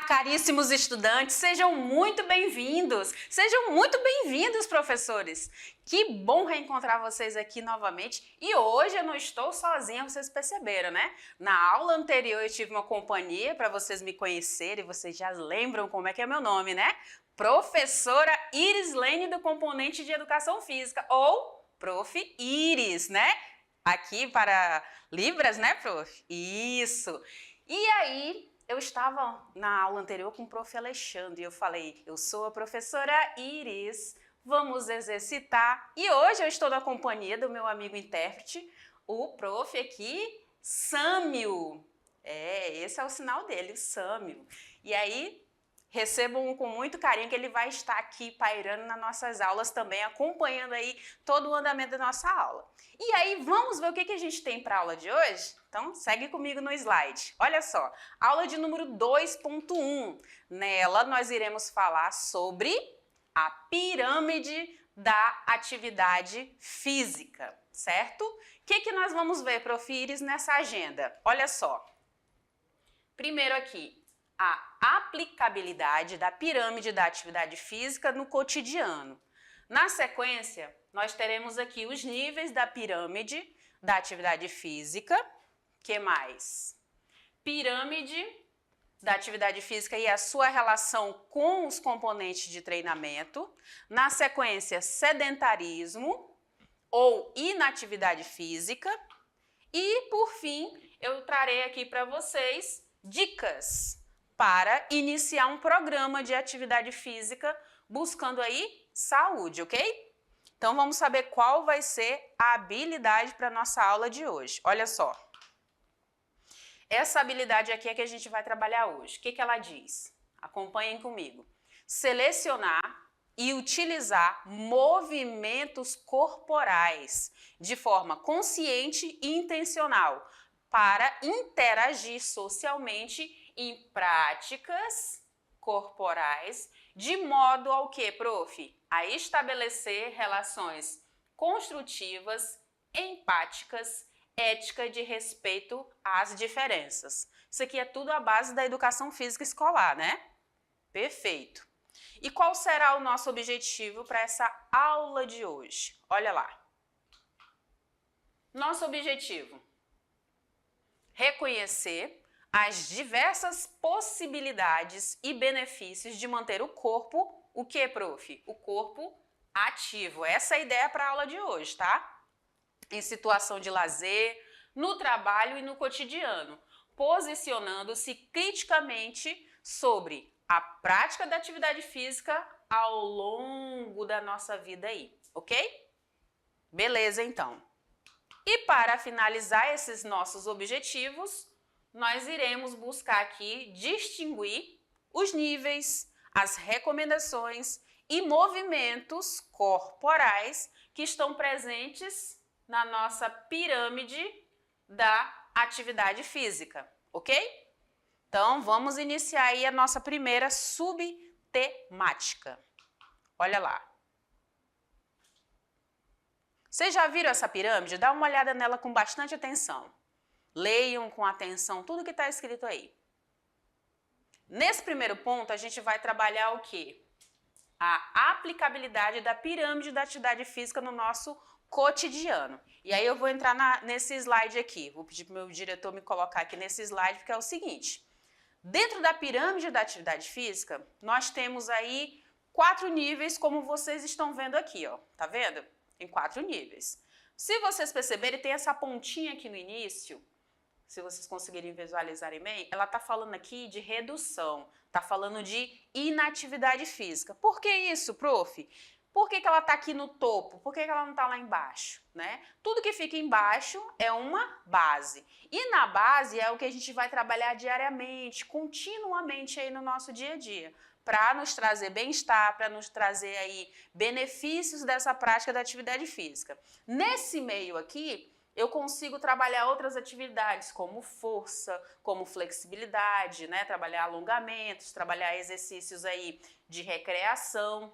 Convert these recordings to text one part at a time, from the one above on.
Caríssimos estudantes, sejam muito bem-vindos! Sejam muito bem-vindos, professores! Que bom reencontrar vocês aqui novamente. E hoje eu não estou sozinha, vocês perceberam, né? Na aula anterior eu tive uma companhia para vocês me conhecerem, vocês já lembram como é que é meu nome, né? Professora Irislene do componente de Educação Física, ou Prof. Iris, né? Aqui para Libras, né, prof? Isso! E aí, eu estava na aula anterior com o prof. Alexandre e eu falei, eu sou a professora Iris, vamos exercitar. E hoje eu estou na companhia do meu amigo intérprete, o prof. aqui, Sâmio. Esse é o sinal dele, o Sâmio. E aí, recebam com muito carinho que ele vai estar aqui pairando nas nossas aulas também, acompanhando aí todo o andamento da nossa aula. E aí, vamos ver o que a gente tem para a aula de hoje? Então, segue comigo no slide. Olha só, aula de número 2.1. Nela, nós iremos falar sobre a pirâmide da atividade física, certo? O que nós vamos ver, Prof. Iris, nessa agenda? Olha só. Primeiro aqui, a aplicabilidade da pirâmide da atividade física no cotidiano. Na sequência, nós teremos aqui os níveis da pirâmide da atividade física. Que mais? Pirâmide da atividade física e a sua relação com os componentes de treinamento. Na sequência, sedentarismo ou inatividade física. E, por fim, eu trarei aqui para vocês dicas para iniciar um programa de atividade física buscando aí saúde, ok? Então, vamos saber qual vai ser a habilidade para a nossa aula de hoje. Olha só. Essa habilidade aqui é que a gente vai trabalhar hoje. O que ela diz? Acompanhem comigo. Selecionar e utilizar movimentos corporais de forma consciente e intencional para interagir socialmente em práticas corporais de modo ao que, prof? A estabelecer relações construtivas, empáticas, ética de respeito às diferenças. Isso aqui é tudo a base da educação física escolar, né? Perfeito. E qual será o nosso objetivo para essa aula de hoje? Olha lá. Nosso objetivo: reconhecer as diversas possibilidades e benefícios de manter o corpo, o que, prof? O corpo ativo. Essa é a ideia para a aula de hoje, tá? Em situação de lazer, no trabalho e no cotidiano, posicionando-se criticamente sobre a prática da atividade física ao longo da nossa vida aí, ok? Beleza, então. E para finalizar esses nossos objetivos, nós iremos buscar aqui distinguir os níveis, as recomendações e movimentos corporais que estão presentes na nossa pirâmide da atividade física, ok? Então, vamos iniciar aí a nossa primeira subtemática. Olha lá. Vocês já viram essa pirâmide? Dá uma olhada nela com bastante atenção. Leiam com atenção tudo que está escrito aí. Nesse primeiro ponto, a gente vai trabalhar o quê? A aplicabilidade da pirâmide da atividade física no nosso cotidiano. E aí eu vou entrar nesse slide aqui. Vou pedir para o meu diretor me colocar aqui nesse slide, porque é o seguinte. Dentro da pirâmide da atividade física, nós temos aí 4 níveis, como vocês estão vendo aqui, ó. Tá vendo? Tem 4 níveis. Se vocês perceberem, tem essa pontinha aqui no início. Se vocês conseguirem visualizarem bem, ela está falando aqui de redução, está falando de inatividade física. Por que isso, prof? Por que ela está aqui no topo? Por que ela não está lá embaixo? Né? Tudo que fica embaixo é uma base. E na base é o que a gente vai trabalhar diariamente, continuamente aí no nosso dia a dia, para nos trazer bem-estar, para nos trazer aí benefícios dessa prática da atividade física. Nesse meio aqui, eu consigo trabalhar outras atividades, como força, como flexibilidade, né? Trabalhar alongamentos, trabalhar exercícios aí de recreação.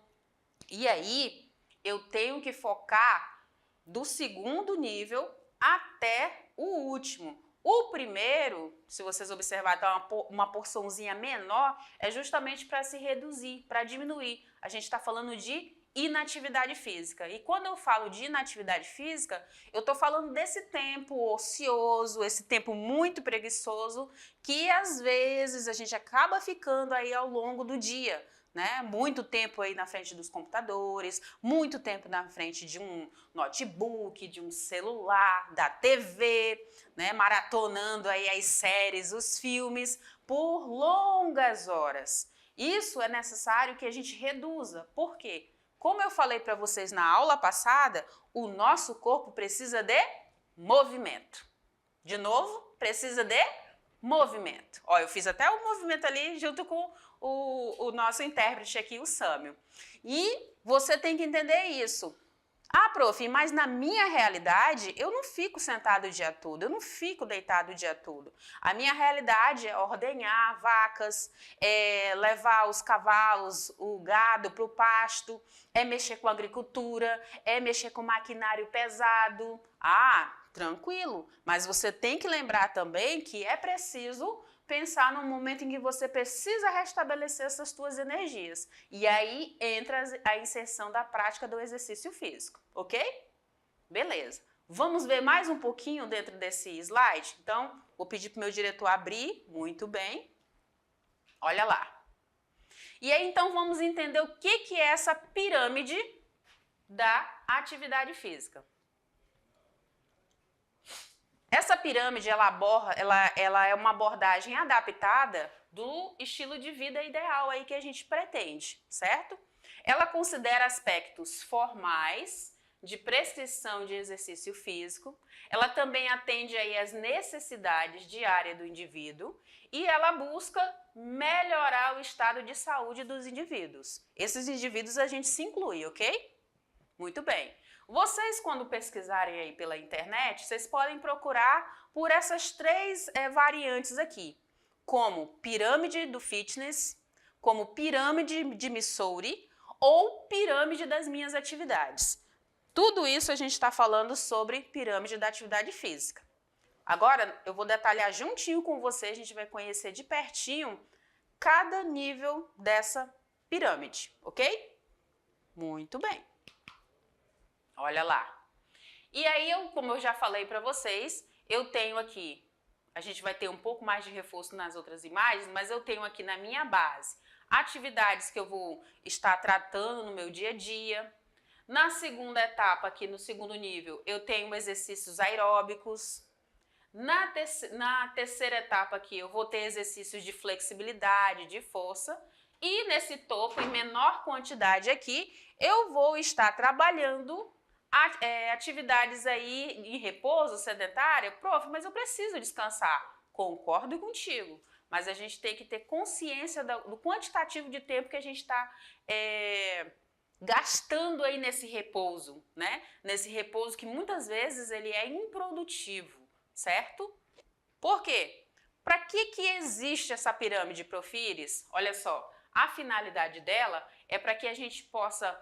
E aí, eu tenho que focar do segundo nível até o último. O primeiro, se vocês observarem, tá uma porçãozinha menor, é justamente para se reduzir, para diminuir. A gente está falando de inatividade física. E quando eu falo de inatividade física, eu estou falando desse tempo ocioso, esse tempo muito preguiçoso, que às vezes a gente acaba ficando aí ao longo do dia, né? Muito tempo aí na frente dos computadores, muito tempo na frente de um notebook, de um celular, da TV, né? Maratonando aí as séries, os filmes por longas horas. Isso é necessário que a gente reduza. Por quê? Como eu falei para vocês na aula passada, o nosso corpo precisa de movimento. De novo, precisa de movimento. Ó, eu fiz até o movimento ali junto com o nosso intérprete aqui, o Sâmio. E você tem que entender isso. Ah, prof, mas na minha realidade, eu não fico sentado o dia todo, eu não fico deitado o dia todo. A minha realidade é ordenhar vacas, é levar os cavalos, o gado para o pasto, é mexer com agricultura, é mexer com maquinário pesado. Ah, tranquilo, mas você tem que lembrar também que é preciso pensar no momento em que você precisa restabelecer essas suas energias. E aí entra a inserção da prática do exercício físico, ok? Beleza. Vamos ver mais um pouquinho dentro desse slide? Então, vou pedir para o meu diretor abrir. Muito bem. Olha lá. E aí, então, vamos entender o que é essa pirâmide da atividade física. Essa pirâmide, ela é uma abordagem adaptada do estilo de vida ideal aí que a gente pretende, certo? Ela considera aspectos formais de prescrição de exercício físico, ela também atende aí às necessidades diárias do indivíduo e ela busca melhorar o estado de saúde dos indivíduos. Esses indivíduos a gente se inclui, ok? Muito bem. Vocês, quando pesquisarem aí pela internet, vocês podem procurar por essas três variantes aqui, como pirâmide do fitness, como pirâmide de Missouri ou pirâmide das minhas atividades. Tudo isso a gente está falando sobre pirâmide da atividade física. Agora, eu vou detalhar juntinho com você, a gente vai conhecer de pertinho cada nível dessa pirâmide, ok? Muito bem. Olha lá. E aí, como eu já falei para vocês, eu tenho aqui, a gente vai ter um pouco mais de reforço nas outras imagens, mas eu tenho aqui na minha base atividades que eu vou estar tratando no meu dia a dia. Na segunda etapa, aqui no segundo nível, eu tenho exercícios aeróbicos. Na terceira etapa aqui, eu vou ter exercícios de flexibilidade, de força. E nesse topo, em menor quantidade aqui, eu vou estar trabalhando atividades aí em repouso, sedentária. Prof, mas eu preciso descansar. Concordo contigo, mas a gente tem que ter consciência do quantitativo de tempo que a gente está gastando aí nesse repouso, né? Nesse repouso que muitas vezes ele é improdutivo, certo? Por quê? Para que existe essa pirâmide, Profires? Olha só, a finalidade dela é para que a gente possa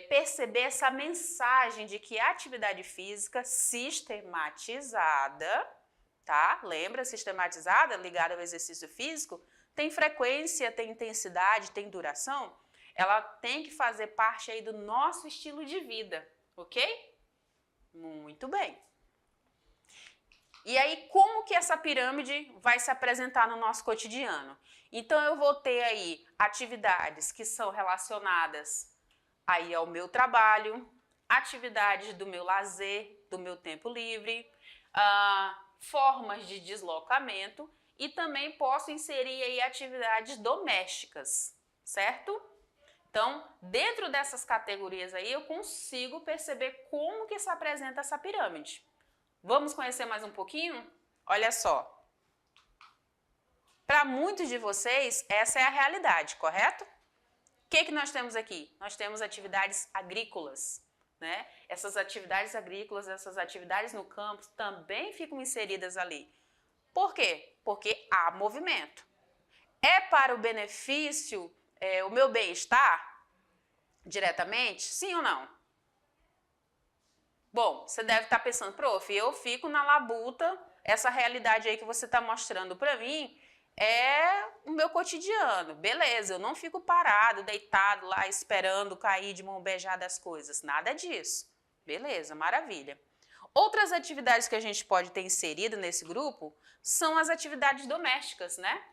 perceber essa mensagem de que a atividade física sistematizada, tá? Lembra, sistematizada, ligada ao exercício físico, tem frequência, tem intensidade, tem duração. Ela tem que fazer parte aí do nosso estilo de vida, ok? Muito bem. E aí, como que essa pirâmide vai se apresentar no nosso cotidiano? Então, eu vou ter aí atividades que são relacionadas aí ao meu trabalho, atividades do meu lazer, do meu tempo livre, formas de deslocamento e também posso inserir aí atividades domésticas, certo? Então, dentro dessas categorias aí, eu consigo perceber como que se apresenta essa pirâmide. Vamos conhecer mais um pouquinho? Olha só. Para muitos de vocês, essa é a realidade, correto? O que nós temos aqui? Nós temos atividades agrícolas, né? Essas atividades agrícolas, essas atividades no campo também ficam inseridas ali. Por quê? Porque há movimento. É para o benefício, o meu bem-estar, diretamente? Sim ou não? Bom, você deve estar pensando, prof, eu fico na labuta essa realidade aí que você está mostrando para mim é o meu cotidiano. Beleza, eu não fico parado, deitado lá, esperando cair de mão beijada as coisas. Nada disso. Beleza, maravilha. Outras atividades que a gente pode ter inserido nesse grupo são as atividades domésticas, né?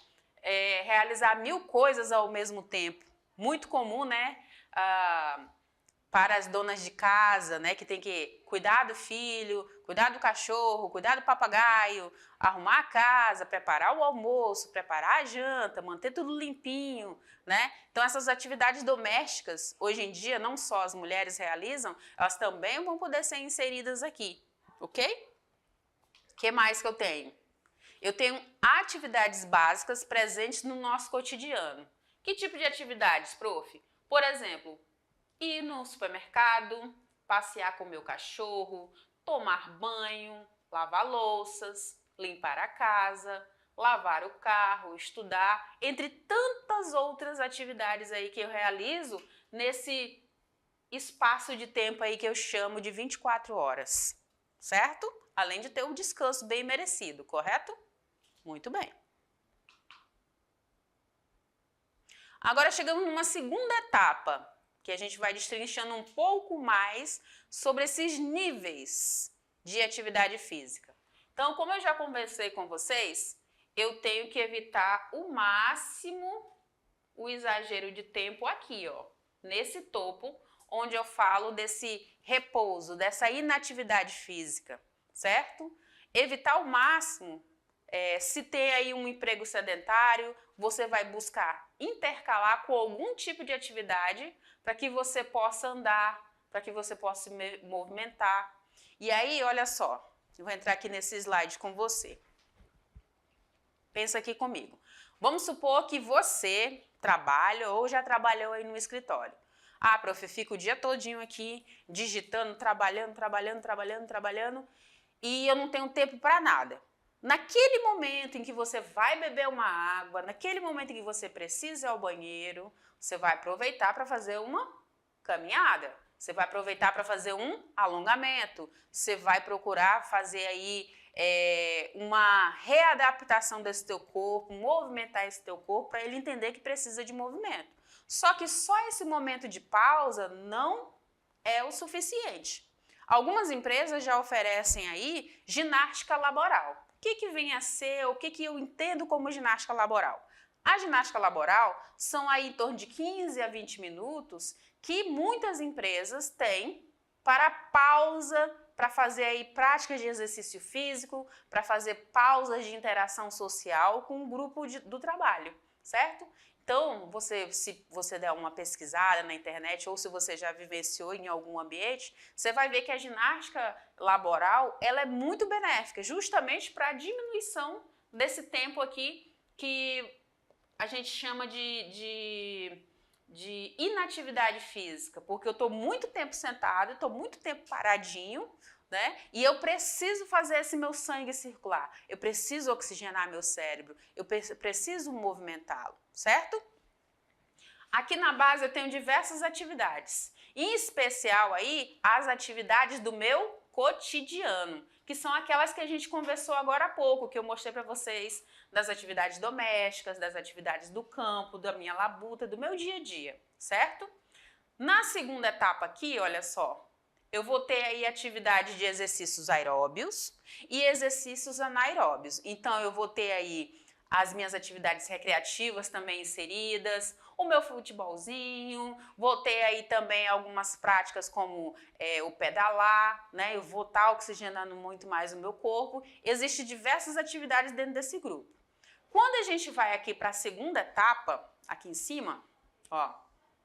Realizar 1000 coisas ao mesmo tempo. Muito comum, né? Para as donas de casa, né, que tem que cuidar do filho, cuidar do cachorro, cuidar do papagaio, arrumar a casa, preparar o almoço, preparar a janta, manter tudo limpinho, né? Então essas atividades domésticas, hoje em dia, não só as mulheres realizam, elas também vão poder ser inseridas aqui, ok? O que mais que eu tenho? Eu tenho atividades básicas presentes no nosso cotidiano. Que tipo de atividades, prof? Por exemplo, ir no supermercado, passear com o meu cachorro, tomar banho, lavar louças, limpar a casa, lavar o carro, estudar, entre tantas outras atividades aí que eu realizo nesse espaço de tempo aí que eu chamo de 24 horas, certo? Além de ter um descanso bem merecido, correto? Muito bem. Agora chegamos numa segunda etapa, que a gente vai destrinchando um pouco mais sobre esses níveis de atividade física. Então, como eu já conversei com vocês, eu tenho que evitar o máximo o exagero de tempo aqui, ó, nesse topo, onde eu falo desse repouso, dessa inatividade física, certo? Evitar o máximo, se tem aí um emprego sedentário, você vai buscar intercalar com algum tipo de atividade para que você possa andar, para que você possa se movimentar. E aí, olha só, eu vou entrar aqui nesse slide com você. Pensa aqui comigo. Vamos supor que você trabalha ou já trabalhou aí no escritório. Ah, prof, eu fico o dia todinho aqui digitando, trabalhando, e eu não tenho tempo para nada. Naquele momento em que você vai beber uma água, naquele momento em que você precisa ir ao banheiro, você vai aproveitar para fazer uma caminhada, você vai aproveitar para fazer um alongamento, você vai procurar fazer aí uma readaptação desse teu corpo, movimentar esse teu corpo para ele entender que precisa de movimento. Só que só esse momento de pausa não é o suficiente. Algumas empresas já oferecem aí ginástica laboral. O que vem a ser, o que eu entendo como ginástica laboral? A ginástica laboral são aí em torno de 15 a 20 minutos que muitas empresas têm para pausa, para fazer aí práticas de exercício físico, para fazer pausas de interação social com o grupo do trabalho, certo? Então, se você der uma pesquisada na internet ou se você já vivenciou em algum ambiente, você vai ver que a ginástica laboral ela é muito benéfica, justamente para a diminuição desse tempo aqui que a gente chama de inatividade física, porque eu estou muito tempo sentado, estou muito tempo paradinho, né? E eu preciso fazer esse meu sangue circular, eu preciso oxigenar meu cérebro, eu preciso movimentá-lo, certo? Aqui na base eu tenho diversas atividades, em especial aí as atividades do meu cotidiano, que são aquelas que a gente conversou agora há pouco, que eu mostrei para vocês, das atividades domésticas, das atividades do campo, da minha labuta, do meu dia a dia, certo? Na segunda etapa aqui, olha só, eu vou ter aí atividade de exercícios aeróbios e exercícios anaeróbios. Então, eu vou ter aí as minhas atividades recreativas também inseridas, o meu futebolzinho, vou ter aí também algumas práticas como o pedalar, né? Eu vou estar oxigenando muito mais o meu corpo. Existem diversas atividades dentro desse grupo. Quando a gente vai aqui para a segunda etapa, aqui em cima, ó,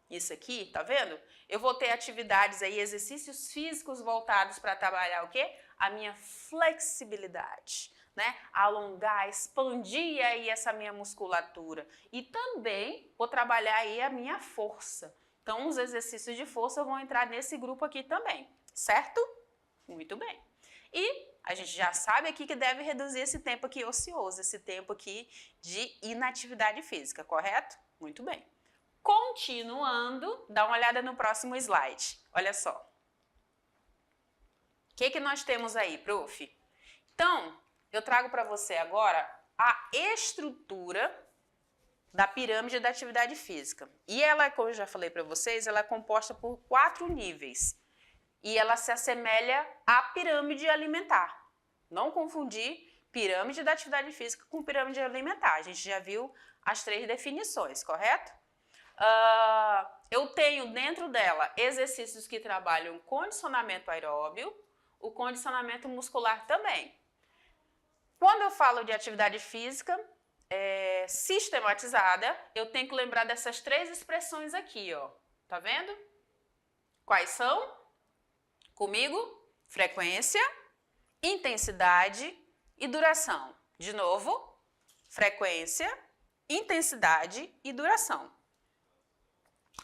isso aqui, tá vendo? Eu vou ter atividades aí, exercícios físicos voltados para trabalhar o quê? A minha flexibilidade, né? Alongar, expandir aí essa minha musculatura. E também vou trabalhar aí a minha força. Então, os exercícios de força vão entrar nesse grupo aqui também, certo? Muito bem. E a gente já sabe aqui que deve reduzir esse tempo aqui ocioso, esse tempo aqui de inatividade física, correto? Muito bem. Continuando, dá uma olhada no próximo slide. Olha só. O que nós temos aí, prof? Então, eu trago para você agora a estrutura da pirâmide da atividade física. E ela, como eu já falei para vocês, ela é composta por 4 níveis. E ela se assemelha à pirâmide alimentar. Não confundir pirâmide da atividade física com pirâmide alimentar. A gente já viu as 3 definições, correto? Eu tenho dentro dela exercícios que trabalham condicionamento aeróbio, o condicionamento muscular também. Quando eu falo de atividade física sistematizada, eu tenho que lembrar dessas 3 expressões aqui, ó. Tá vendo? Quais são? Comigo? Frequência, intensidade e duração. De novo, frequência, intensidade e duração.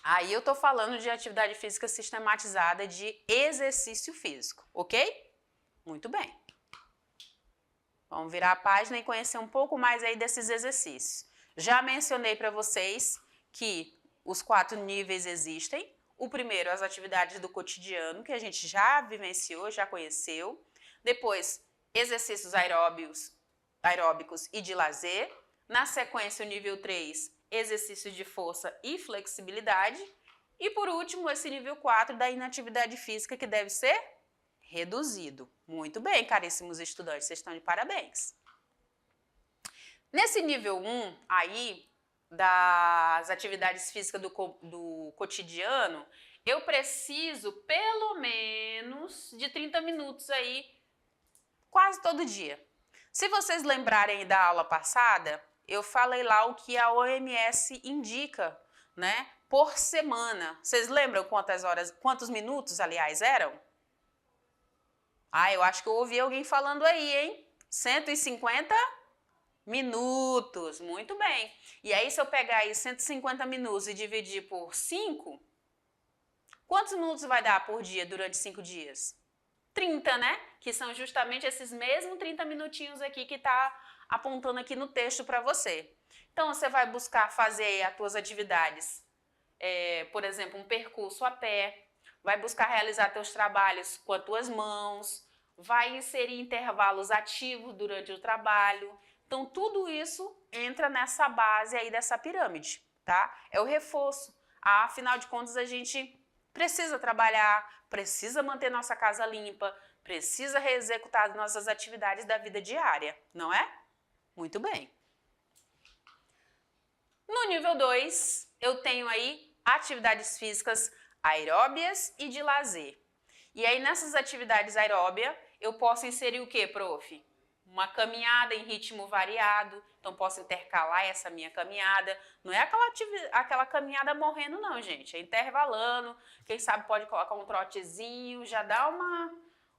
Aí eu tô falando de atividade física sistematizada de exercício físico, ok? Muito bem. Vamos virar a página e conhecer um pouco mais aí desses exercícios. Já mencionei para vocês que os 4 níveis existem. O primeiro, as atividades do cotidiano, que a gente já vivenciou, já conheceu. Depois, exercícios aeróbicos e de lazer. Na sequência, o nível 3, exercícios de força e flexibilidade. E por último, esse nível 4 da inatividade física, que deve ser reduzido. Muito bem, caríssimos estudantes, vocês estão de parabéns. Nesse nível 1 aí, das atividades físicas do cotidiano, eu preciso pelo menos de 30 minutos aí, quase todo dia. Se vocês lembrarem da aula passada, eu falei lá o que a OMS indica, né, por semana. Vocês lembram quantos minutos, aliás, eram? Eu acho que eu ouvi alguém falando aí, hein? 150 minutos, muito bem. E aí, se eu pegar aí 150 minutos e dividir por 5, quantos minutos vai dar por dia durante 5 dias? 30, né? Que são justamente esses mesmos 30 minutinhos aqui que está apontando aqui no texto para você. Então, você vai buscar fazer as tuas atividades, por exemplo, um percurso a pé, vai buscar realizar teus trabalhos com as tuas mãos, vai inserir intervalos ativos durante o trabalho. Então, tudo isso entra nessa base aí dessa pirâmide, tá? É o reforço. Afinal de contas, a gente precisa trabalhar, precisa manter nossa casa limpa, precisa executar nossas atividades da vida diária, não é? Muito bem. No nível 2, eu tenho aí atividades físicas aeróbias e de lazer. E aí, nessas atividades aeróbias, eu posso inserir o quê, prof? Uma caminhada em ritmo variado, então posso intercalar essa minha caminhada. Não é aquela caminhada morrendo não, gente, é intervalando, quem sabe pode colocar um trotezinho, já dá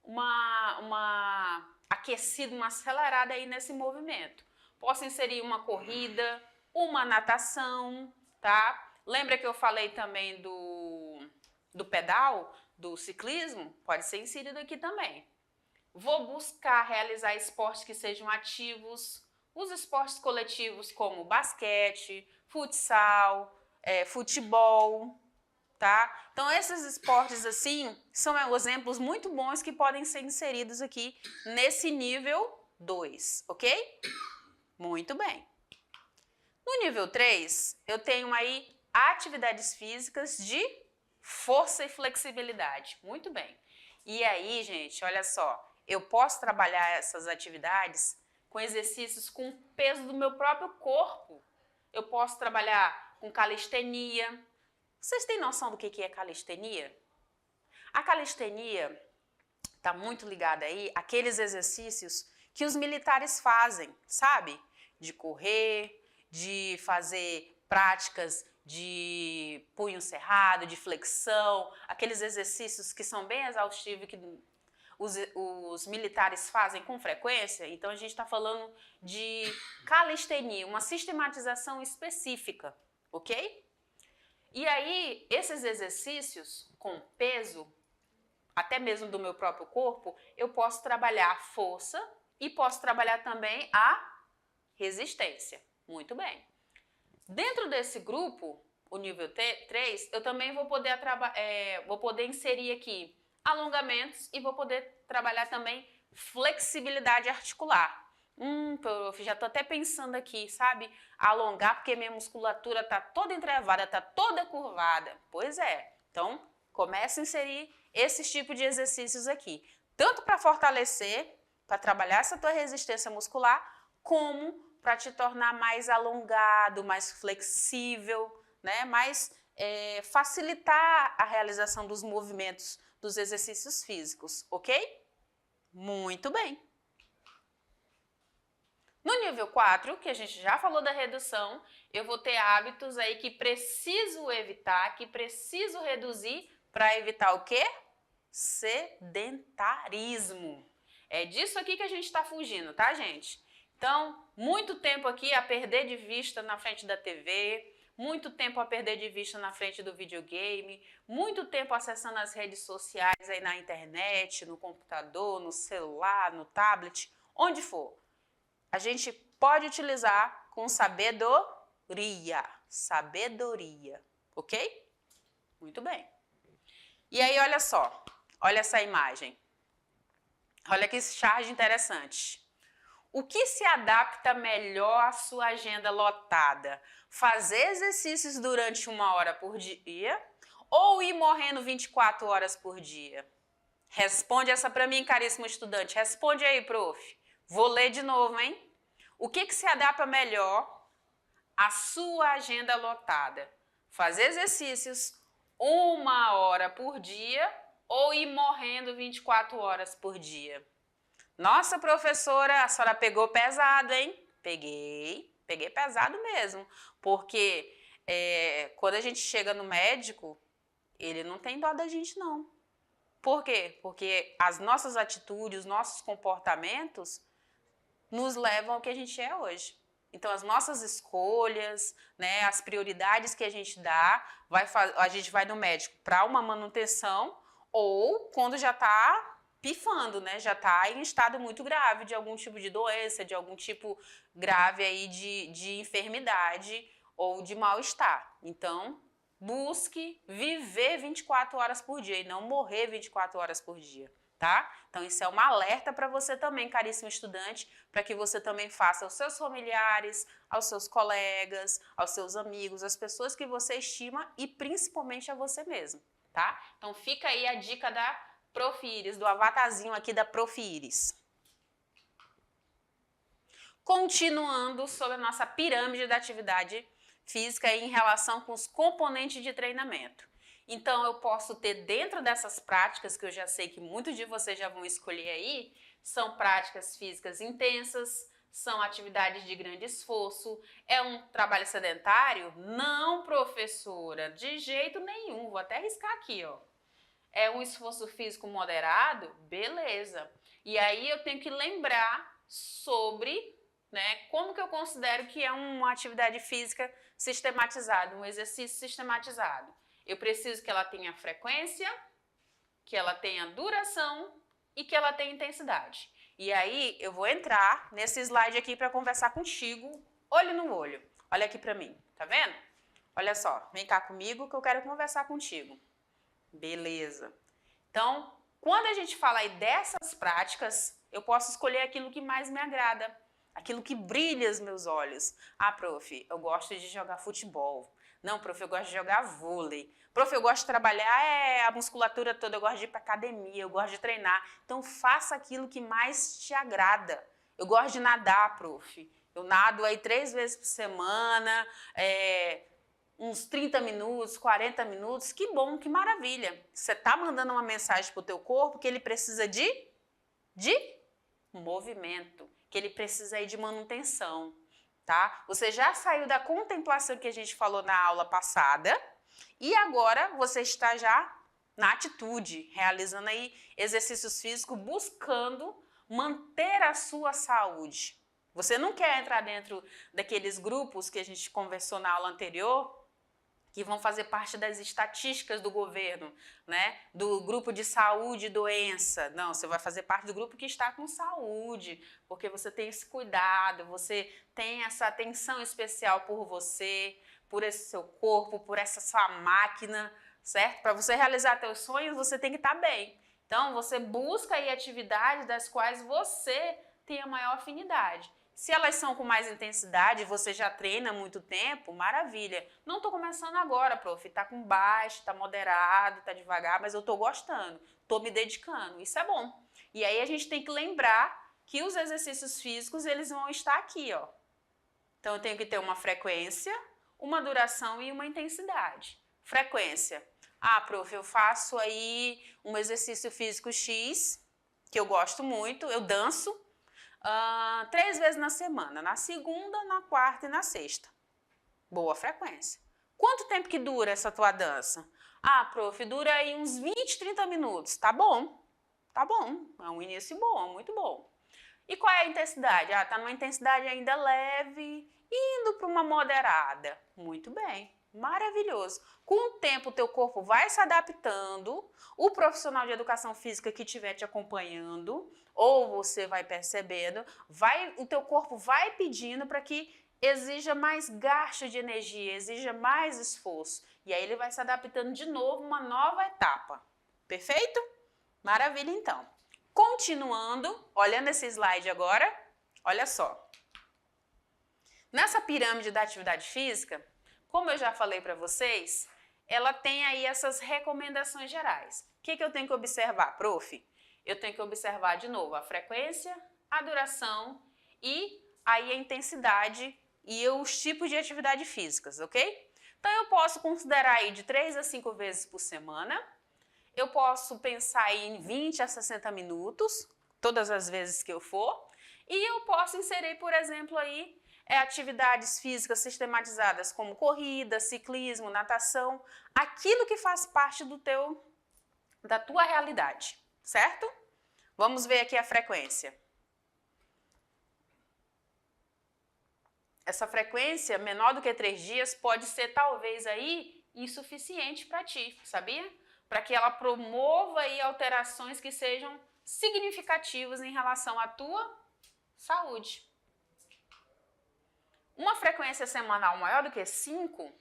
uma aquecida, uma acelerada aí nesse movimento. Posso inserir uma corrida, uma natação, tá? Lembra que eu falei também do pedal, do ciclismo? Pode ser inserido aqui também. Vou buscar realizar esportes que sejam ativos, os esportes coletivos como basquete, futsal, futebol, tá? Então, esses esportes assim são exemplos muito bons que podem ser inseridos aqui nesse nível 2, ok? Muito bem. No nível 3, eu tenho aí atividades físicas de força e flexibilidade. Muito bem. E aí, gente, olha só, eu posso trabalhar essas atividades com exercícios com o peso do meu próprio corpo. Eu posso trabalhar com calistenia. Vocês têm noção do que é calistenia? A calistenia está muito ligada aí àqueles exercícios que os militares fazem, sabe? De correr, de fazer práticas de punho cerrado, de flexão, aqueles exercícios que são bem exaustivos que os militares fazem com frequência. Então, a gente está falando de calistenia, uma sistematização específica, ok? E aí, esses exercícios com peso, até mesmo do meu próprio corpo, eu posso trabalhar a força e posso trabalhar também a resistência. Muito bem. Dentro desse grupo, o nível 3, eu também vou poder inserir aqui alongamentos e vou poder trabalhar também flexibilidade articular. Prof, já tô até pensando aqui, sabe? Alongar porque minha musculatura tá toda entrevada, tá toda curvada. Pois é. Então, comece a inserir esses tipos de exercícios aqui. Tanto para fortalecer, para trabalhar essa tua resistência muscular, como para te tornar mais alongado, mais flexível, né? Mais facilitar a realização dos movimentos dos exercícios físicos, ok? Muito bem. No nível 4, que a gente já falou da redução, eu vou ter hábitos aí que preciso evitar, que preciso reduzir para evitar o quê? Sedentarismo. É disso aqui que a gente está fugindo, tá, gente? Então, muito tempo aqui a perder de vista na frente da TV, muito tempo a perder de vista na frente do videogame, muito tempo acessando as redes sociais aí na internet, no computador, no celular, no tablet, onde for. A gente pode utilizar com sabedoria, ok? Muito bem. E aí, olha só, olha essa imagem. Olha que charge interessante. O que se adapta melhor à sua agenda lotada? Fazer exercícios durante 1 hora por dia ou ir morrendo 24 horas por dia? Responde essa para mim, caríssimo estudante. Responde aí, prof. Vou ler de novo, hein? O que se adapta melhor à sua agenda lotada? Fazer exercícios 1 hora por dia ou ir morrendo 24 horas por dia? Nossa, professora, a senhora pegou pesado, hein? Peguei pesado mesmo. Porque quando a gente chega no médico, ele não tem dó da gente, não. Por quê? Porque as nossas atitudes, os nossos comportamentos nos levam ao que a gente é hoje. Então, as nossas escolhas, né, as prioridades que a gente dá, a gente vai no médico para uma manutenção ou quando já está pifando, né, já está em estado muito grave de algum tipo de doença, de algum tipo grave aí de enfermidade ou de mal-estar. Então, busque viver 24 horas por dia e não morrer 24 horas por dia. Tá? Então, isso é um alerta para você também, caríssimo estudante, para que você também faça aos seus familiares, aos seus colegas, aos seus amigos, às pessoas que você estima e principalmente a você mesmo, tá? Então, fica aí a dica da Prof. Iris, do avatarzinho aqui da Prof. Iris. Continuando sobre a nossa pirâmide da atividade física em relação com os componentes de treinamento. Então, eu posso ter dentro dessas práticas, que eu já sei que muitos de vocês já vão escolher aí, são práticas físicas intensas, são atividades de grande esforço, é um trabalho sedentário? Não, professora, de jeito nenhum, vou até riscar aqui, ó. É um esforço físico moderado? Beleza. E aí eu tenho que lembrar sobre, né, como que eu considero que é uma atividade física sistematizada, um exercício sistematizado. Eu preciso que ela tenha frequência, que ela tenha duração e que ela tenha intensidade. E aí eu vou entrar nesse slide aqui para conversar contigo, olho no olho. Olha aqui para mim, tá vendo? Olha só, vem cá comigo que eu quero conversar contigo. Beleza. Então, quando a gente fala aí dessas práticas, eu posso escolher aquilo que mais me agrada, aquilo que brilha os meus olhos. Ah, prof, eu gosto de jogar futebol. Não, prof, eu gosto de jogar vôlei. Prof, eu gosto de trabalhar a musculatura toda, eu gosto de ir para academia, eu gosto de treinar. Então, faça aquilo que mais te agrada. Eu gosto de nadar, prof. Eu nado aí 3 vezes por semana, uns 30 minutos, 40 minutos. Que bom, que maravilha. Você está mandando uma mensagem para o teu corpo que ele precisa de movimento, que ele precisa aí de manutenção. Tá? Você já saiu da contemplação que a gente falou na aula passada e agora você está já na atitude, realizando aí exercícios físicos, buscando manter a sua saúde. Você não quer entrar dentro daqueles grupos que a gente conversou na aula anterior, que vão fazer parte das estatísticas do governo, né? Do grupo de saúde e doença. Não, você vai fazer parte do grupo que está com saúde, porque você tem esse cuidado, você tem essa atenção especial por você, por esse seu corpo, por essa sua máquina, certo? Para você realizar seus sonhos, você tem que estar bem. Então, você busca aí atividades das quais você tenha maior afinidade. Se elas são com mais intensidade e você já treina há muito tempo, maravilha. Não estou começando agora, prof. Está com baixo, está moderado, está devagar, mas eu estou gostando, estou me dedicando. Isso é bom. E aí a gente tem que lembrar que os exercícios físicos, eles vão estar aqui, ó. Então eu tenho que ter uma frequência, uma duração e uma intensidade. Frequência. Ah, prof, eu faço aí um exercício físico X, que eu gosto muito, eu danço, 3 vezes na semana, na segunda, na quarta e na sexta. Boa frequência. Quanto tempo que dura essa tua dança? Ah, prof, dura aí uns 20, 30 minutos. Tá bom, é um início bom, muito bom. E qual é a intensidade? Ah, tá numa intensidade ainda leve, indo para uma moderada. Muito bem, maravilhoso. Com o tempo, o teu corpo vai se adaptando, o profissional de educação física que estiver te acompanhando, ou você vai percebendo, o teu corpo vai pedindo para que exija mais gasto de energia, exija mais esforço. E aí ele vai se adaptando de novo, uma nova etapa. Perfeito? Maravilha, então. Continuando, olhando esse slide agora, olha só. Nessa pirâmide da atividade física, como eu já falei para vocês, ela tem aí essas recomendações gerais. O que eu tenho que observar, prof? Eu tenho que observar de novo a frequência, a duração e aí a intensidade e os tipos de atividade físicas, ok? Então eu posso considerar aí de 3 a 5 vezes por semana. Eu posso pensar em 20 a 60 minutos, todas as vezes que eu for. E eu posso inserir, por exemplo, aí atividades físicas sistematizadas como corrida, ciclismo, natação, aquilo que faz parte da tua realidade, certo? Vamos ver aqui a frequência. Essa frequência menor do que 3 dias pode ser talvez aí insuficiente para ti, sabia? Para que ela promova aí alterações que sejam significativas em relação à tua saúde. Uma frequência semanal maior do que 5,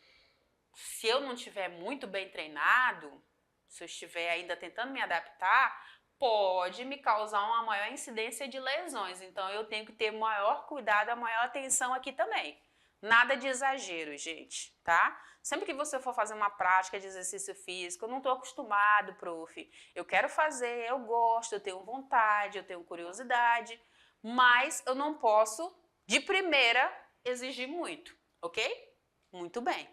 se eu não estiver muito bem treinado, se eu estiver ainda tentando me adaptar, pode me causar uma maior incidência de lesões. Então eu tenho que ter maior cuidado, a maior atenção aqui também. Nada de exagero, gente, tá? Sempre que você for fazer uma prática de exercício físico, eu não estou acostumado, prof. Eu quero fazer, eu gosto, eu tenho vontade, eu tenho curiosidade, mas eu não posso, de primeira, exigir muito, ok? Muito bem.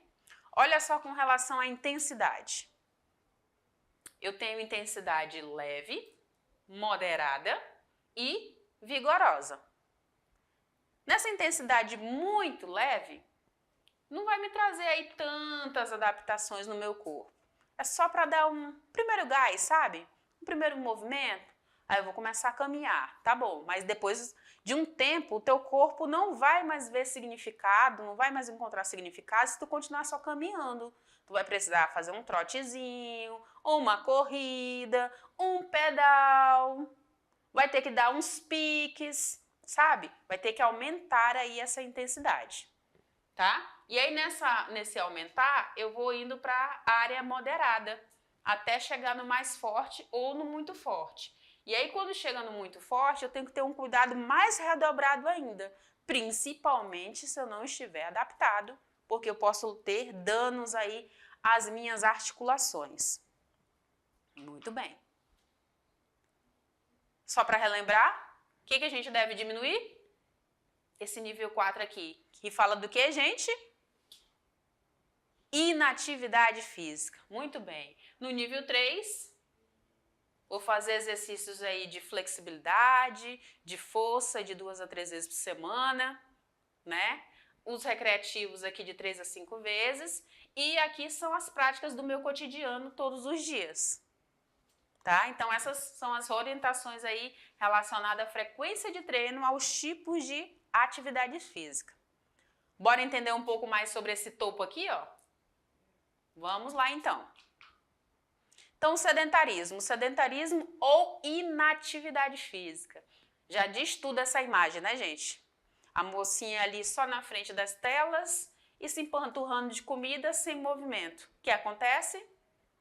Olha só com relação à intensidade. Eu tenho intensidade leve, moderada e vigorosa. Nessa intensidade muito leve, não vai me trazer aí tantas adaptações no meu corpo. É só para dar um primeiro gás, sabe? Um primeiro movimento. Aí eu vou começar a caminhar, tá bom. Mas depois de um tempo, o teu corpo não vai mais ver significado, não vai mais encontrar significado se tu continuar só caminhando. Tu vai precisar fazer um trotezinho, ou uma corrida, um pedal. Vai ter que dar uns piques, sabe? Vai ter que aumentar aí essa intensidade, tá? E aí nesse aumentar, eu vou indo para a área moderada, até chegar no mais forte ou no muito forte. E aí quando chega no muito forte, eu tenho que ter um cuidado mais redobrado ainda, principalmente se eu não estiver adaptado, porque eu posso ter danos aí às minhas articulações. Muito bem. Só para relembrar, o que a gente deve diminuir? Esse nível 4 aqui, que fala do que, gente? Inatividade física. Muito bem. No nível 3, vou fazer exercícios aí de flexibilidade, de força, de 2 a 3 vezes por semana, né? Os recreativos aqui de 3 a 5 vezes. E aqui são as práticas do meu cotidiano todos os dias. Tá? Então essas são as orientações aí relacionadas à frequência de treino, aos tipos de atividade física. Bora entender um pouco mais sobre esse topo aqui, ó? Vamos lá então. Então, sedentarismo ou inatividade física. Já diz tudo essa imagem, né, gente? A mocinha ali só na frente das telas e se empanturrando de comida sem movimento. O que acontece?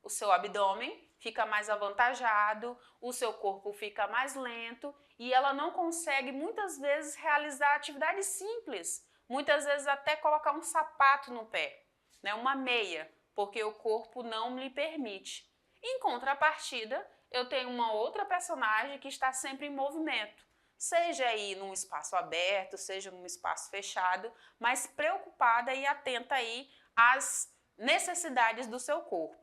O seu abdômen fica mais avantajado, o seu corpo fica mais lento e ela não consegue muitas vezes realizar atividades simples, muitas vezes até colocar um sapato no pé, né, uma meia, porque o corpo não lhe permite. Em contrapartida, eu tenho uma outra personagem que está sempre em movimento, seja aí num espaço aberto, seja num espaço fechado, mas preocupada e atenta aí às necessidades do seu corpo.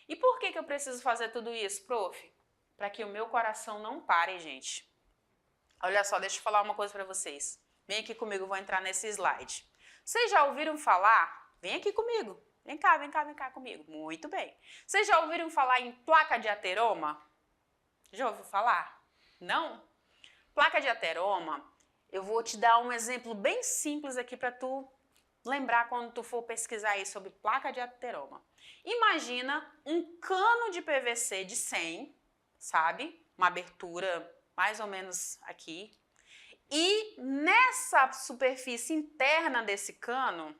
E por que eu preciso fazer tudo isso, prof? Para que o meu coração não pare, gente. Olha só, deixa eu falar uma coisa para vocês. Vem aqui comigo, vou entrar nesse slide. Vocês já ouviram falar? Vem aqui comigo. Vem cá comigo. Muito bem. Vocês já ouviram falar em placa de ateroma? Já ouviu falar? Não? Placa de ateroma, eu vou te dar um exemplo bem simples aqui para tu lembrar quando tu for pesquisar aí sobre placa de ateroma. Imagina um cano de PVC de 100, sabe? Uma abertura mais ou menos aqui. E nessa superfície interna desse cano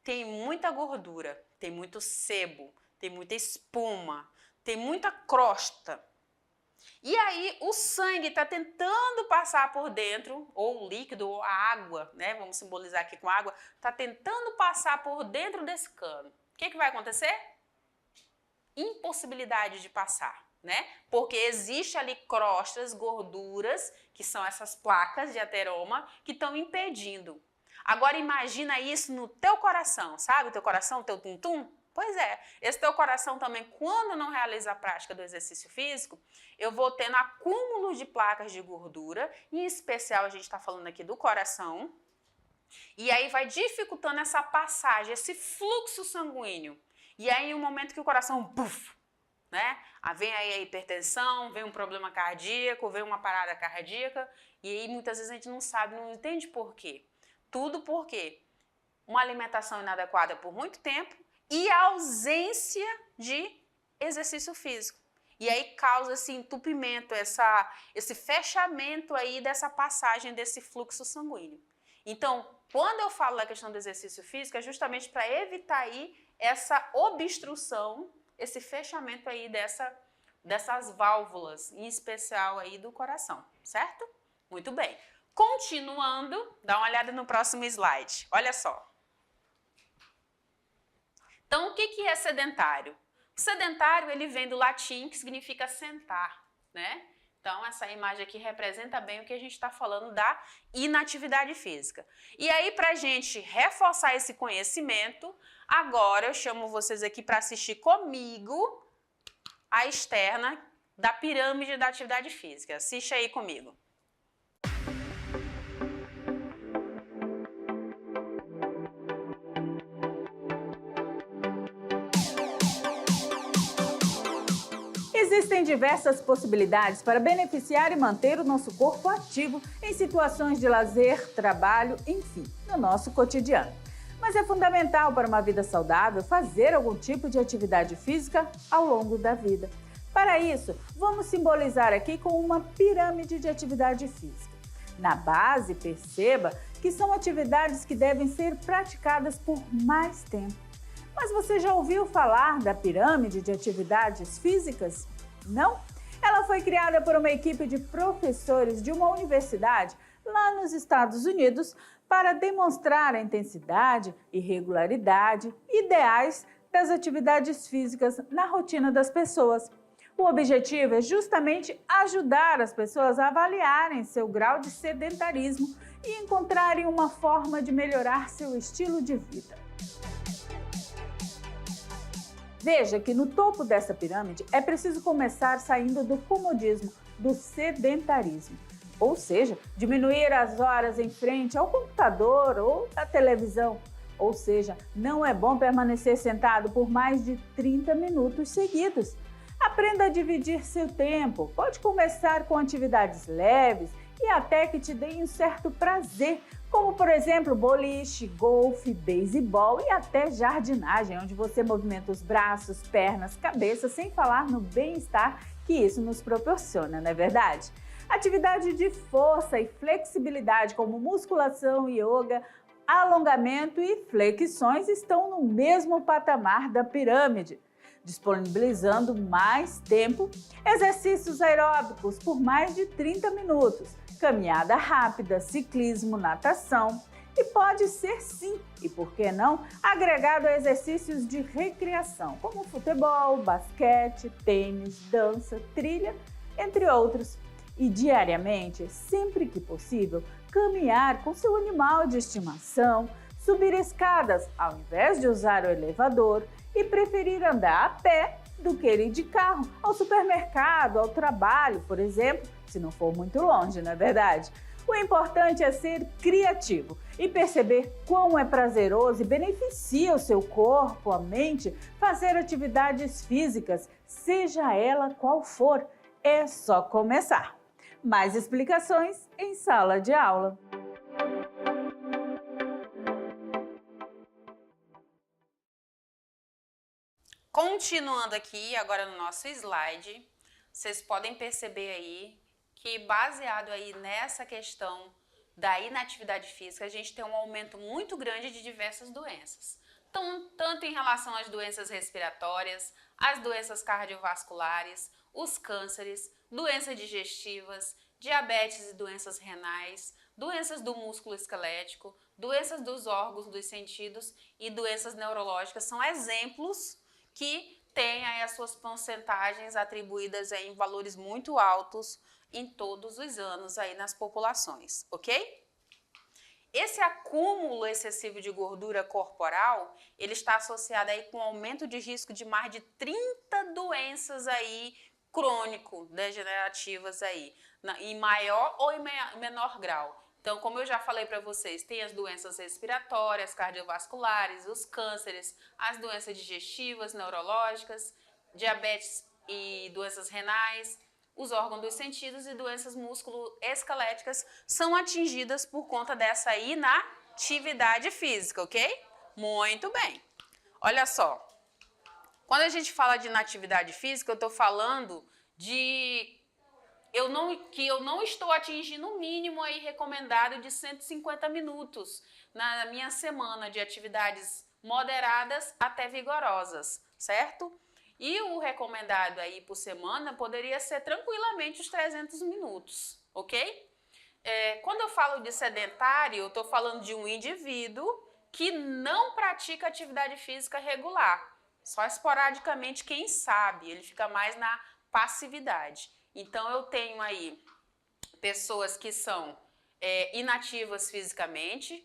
tem muita gordura, tem muito sebo, tem muita espuma, tem muita crosta. E aí o sangue está tentando passar por dentro, ou o líquido, ou a água, né? Vamos simbolizar aqui com água, está tentando passar por dentro desse cano. O que vai acontecer? Impossibilidade de passar, né? Porque existe ali crostas, gorduras, que são essas placas de ateroma, que estão impedindo. Agora imagina isso no teu coração, sabe? O teu coração, o teu tum-tum? Pois é, esse teu coração também, quando não realiza a prática do exercício físico, eu vou tendo acúmulo de placas de gordura, em especial a gente está falando aqui do coração, e aí vai dificultando essa passagem, esse fluxo sanguíneo. E aí, em um momento que o coração, puf, né? Vem aí a hipertensão, vem um problema cardíaco, vem uma parada cardíaca, e aí muitas vezes a gente não sabe, não entende por quê. Tudo porque uma alimentação inadequada por muito tempo, e a ausência de exercício físico. E aí causa esse entupimento, esse fechamento aí dessa passagem desse fluxo sanguíneo. Então, quando eu falo da questão do exercício físico, é justamente para evitar aí essa obstrução, esse fechamento aí dessas válvulas, em especial aí do coração, certo? Muito bem. Continuando, dá uma olhada no próximo slide. Olha só. Então, o que é sedentário? O sedentário, ele vem do latim, que significa sentar, né? Então, essa imagem aqui representa bem o que a gente está falando da inatividade física. E aí, para a gente reforçar esse conhecimento, agora eu chamo vocês aqui para assistir comigo a externa da pirâmide da atividade física. Assiste aí comigo. Existem diversas possibilidades para beneficiar e manter o nosso corpo ativo em situações de lazer, trabalho, enfim, no nosso cotidiano. Mas é fundamental para uma vida saudável fazer algum tipo de atividade física ao longo da vida. Para isso, vamos simbolizar aqui com uma pirâmide de atividade física. Na base, perceba que são atividades que devem ser praticadas por mais tempo. Mas você já ouviu falar da pirâmide de atividades físicas? Não? Ela foi criada por uma equipe de professores de uma universidade lá nos Estados Unidos para demonstrar a intensidade e regularidade ideais das atividades físicas na rotina das pessoas. O objetivo é justamente ajudar as pessoas a avaliarem seu grau de sedentarismo e encontrarem uma forma de melhorar seu estilo de vida. Veja que no topo dessa pirâmide é preciso começar saindo do comodismo, do sedentarismo. Ou seja, diminuir as horas em frente ao computador ou à televisão. Ou seja, não é bom permanecer sentado por mais de 30 minutos seguidos. Aprenda a dividir seu tempo. Pode começar com atividades leves e até que te deem um certo prazer, como por exemplo boliche, golfe, beisebol e até jardinagem, onde você movimenta os braços, pernas, cabeça, sem falar no bem-estar que isso nos proporciona, não é verdade? Atividade de força e flexibilidade como musculação, yoga, alongamento e flexões estão no mesmo patamar da pirâmide. disponibilizando mais tempo, exercícios aeróbicos por mais de 30 minutos, caminhada rápida, ciclismo, natação. E pode ser sim, e por que não, agregado a exercícios de recreação, como futebol, basquete, tênis, dança, trilha, entre outros. E diariamente, sempre que possível, caminhar com seu animal de estimação, subir escadas ao invés de usar o elevador e preferir andar a pé do que ir de carro ao supermercado, ao trabalho, por exemplo, se não for muito longe, não é verdade? O importante é ser criativo e perceber quão é prazeroso e beneficia o seu corpo, a mente, fazer atividades físicas, seja ela qual for. É só começar. Mais explicações em sala de aula. Continuando aqui, agora no nosso slide, vocês podem perceber aí que baseado aí nessa questão da inatividade física, a gente tem um aumento muito grande de diversas doenças. Então, tanto em relação às doenças respiratórias, as doenças cardiovasculares, os cânceres, doenças digestivas, diabetes e doenças renais, doenças do músculo esquelético, doenças dos órgãos dos sentidos e doenças neurológicas são exemplos que têm aí as suas porcentagens atribuídas aí em valores muito altos em todos os anos aí nas populações, ok? Esse acúmulo excessivo de gordura corporal, ele está associado aí com aumento de risco de mais de 30 doenças aí crônico-degenerativas aí, em maior ou em menor grau. Então, como eu já falei para vocês, tem as doenças respiratórias, cardiovasculares, os cânceres, as doenças digestivas, neurológicas, diabetes e doenças renais, os órgãos dos sentidos e doenças músculo-esqueléticas são atingidas por conta dessa inatividade física, ok? Muito bem. Olha só, quando a gente fala de inatividade física, eu estou falando de que eu não estou atingindo o mínimo aí recomendado de 150 minutos na minha semana de atividades moderadas até vigorosas, certo? E o recomendado aí por semana poderia ser tranquilamente os 300 minutos, ok? Quando eu falo de sedentário, eu estou falando de um indivíduo que não pratica atividade física regular, só esporadicamente, quem sabe, ele fica mais na passividade. Então, eu tenho aí pessoas que são inativas fisicamente,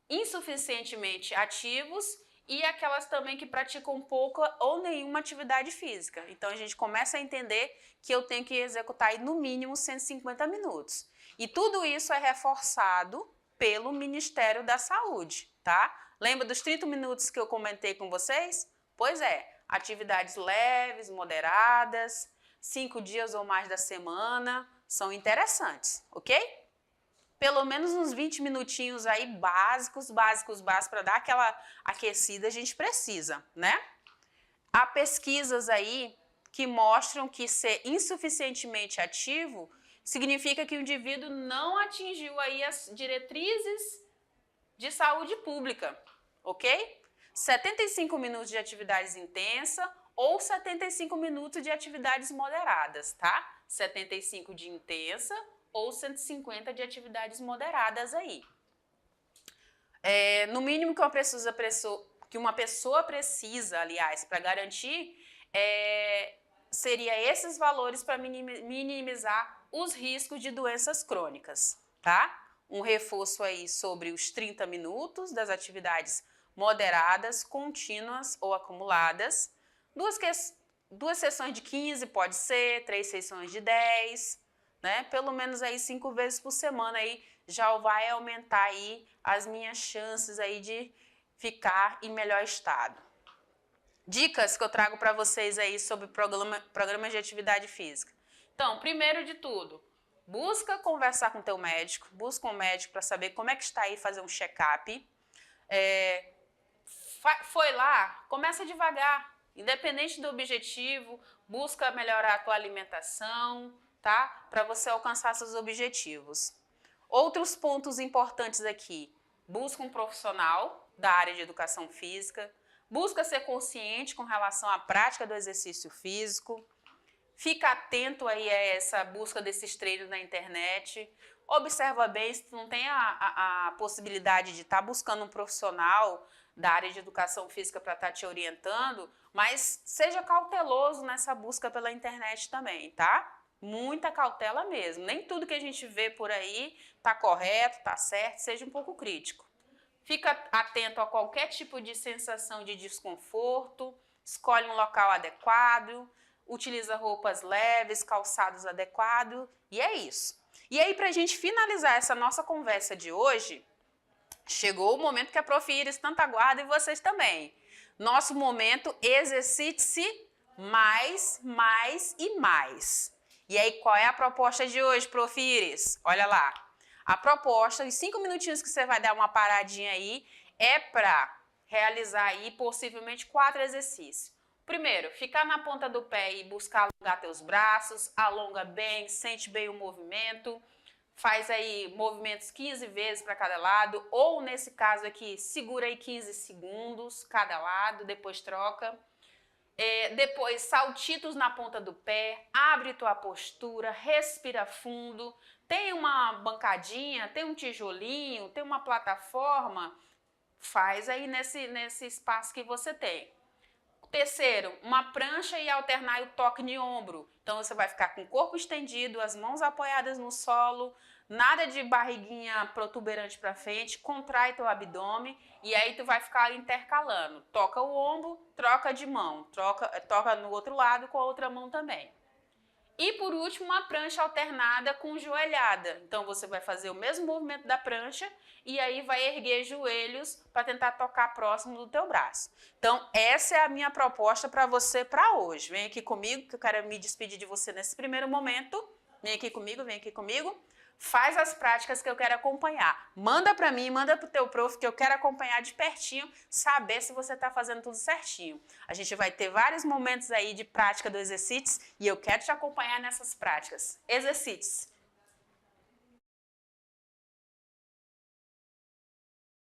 insuficientemente ativos e aquelas também que praticam pouca ou nenhuma atividade física. Então, a gente começa a entender que eu tenho que executar aí, no mínimo 150 minutos. E tudo isso é reforçado pelo Ministério da Saúde, tá? Lembra dos 30 minutos que eu comentei com vocês? Pois é, atividades leves, moderadas, 5 dias ou mais da semana, são interessantes, ok? Pelo menos uns 20 minutinhos aí básicos para dar aquela aquecida a gente precisa, né? Há pesquisas aí que mostram que ser insuficientemente ativo significa que o indivíduo não atingiu aí as diretrizes de saúde pública, ok? 75 minutos de atividades intensa ou 75 minutos de atividades moderadas, tá? 75 de intensa ou 150 de atividades moderadas aí. No mínimo que uma pessoa precisa, aliás, para garantir, seria esses valores para minimizar os riscos de doenças crônicas, tá? Um reforço aí sobre os 30 minutos das atividades moderadas, contínuas ou acumuladas, duas sessões de 15 pode ser, 3 sessões de 10, né? Pelo menos aí 5 vezes por semana aí já vai aumentar aí as minhas chances aí de ficar em melhor estado. Dicas que eu trago para vocês aí sobre programas de atividade física. Então, primeiro de tudo, busca conversar com teu médico, busca um médico para saber como é que está aí, fazer um check-up. Foi lá, começa devagar, independente do objetivo, busca melhorar a tua alimentação, tá? Para você alcançar seus objetivos. Outros pontos importantes aqui, busca um profissional da área de educação física, Busca ser consciente com relação à prática do exercício físico. Fica atento aí a essa busca desses treinos na internet. Observa bem se tu não tem a possibilidade de estar buscando um profissional da área de educação física para estar te orientando, mas seja cauteloso nessa busca pela internet também, tá? Muita cautela mesmo. Nem tudo que a gente vê por aí tá correto, tá certo, seja um pouco crítico. Fica atento a qualquer tipo de sensação de desconforto, escolhe um local adequado, utiliza roupas leves, calçados adequados, e é isso. E aí, para a gente finalizar essa nossa conversa de hoje, chegou o momento que a Prof. Iris tanto aguarda e vocês também. Nosso momento, exercite-se mais, mais e mais. E aí, qual é a proposta de hoje, Prof. Iris? Olha lá. A proposta, os 5 minutinhos que você vai dar uma paradinha aí, é para realizar aí possivelmente 4 exercícios. Primeiro, ficar na ponta do pé e buscar alongar teus braços, alonga bem, sente bem o movimento, faz aí movimentos 15 vezes para cada lado, ou nesse caso aqui, segura aí 15 segundos cada lado, depois troca. Depois, saltitos na ponta do pé, abre tua postura, respira fundo, tem uma bancadinha, tem um tijolinho, tem uma plataforma, faz aí nesse espaço que você tem. Terceiro, uma prancha e alternar o toque de ombro. Então, você vai ficar com o corpo estendido, as mãos apoiadas no solo, nada de barriguinha protuberante para frente, contrai teu abdômen e aí tu vai ficar intercalando. Toca o ombro, troca de mão, toca no outro lado com a outra mão também. E por último, uma prancha alternada com joelhada. Então, você vai fazer o mesmo movimento da prancha e aí vai erguer joelhos para tentar tocar próximo do teu braço. Então, essa é a minha proposta para você para hoje. Vem aqui comigo, que eu quero me despedir de você nesse primeiro momento. Vem aqui comigo, vem aqui comigo. Faz as práticas que eu quero acompanhar. Manda para mim, manda para o teu prof, que eu quero acompanhar de pertinho, saber se você está fazendo tudo certinho. A gente vai ter vários momentos aí de prática do exercícios e eu quero te acompanhar nessas práticas. Exercícios.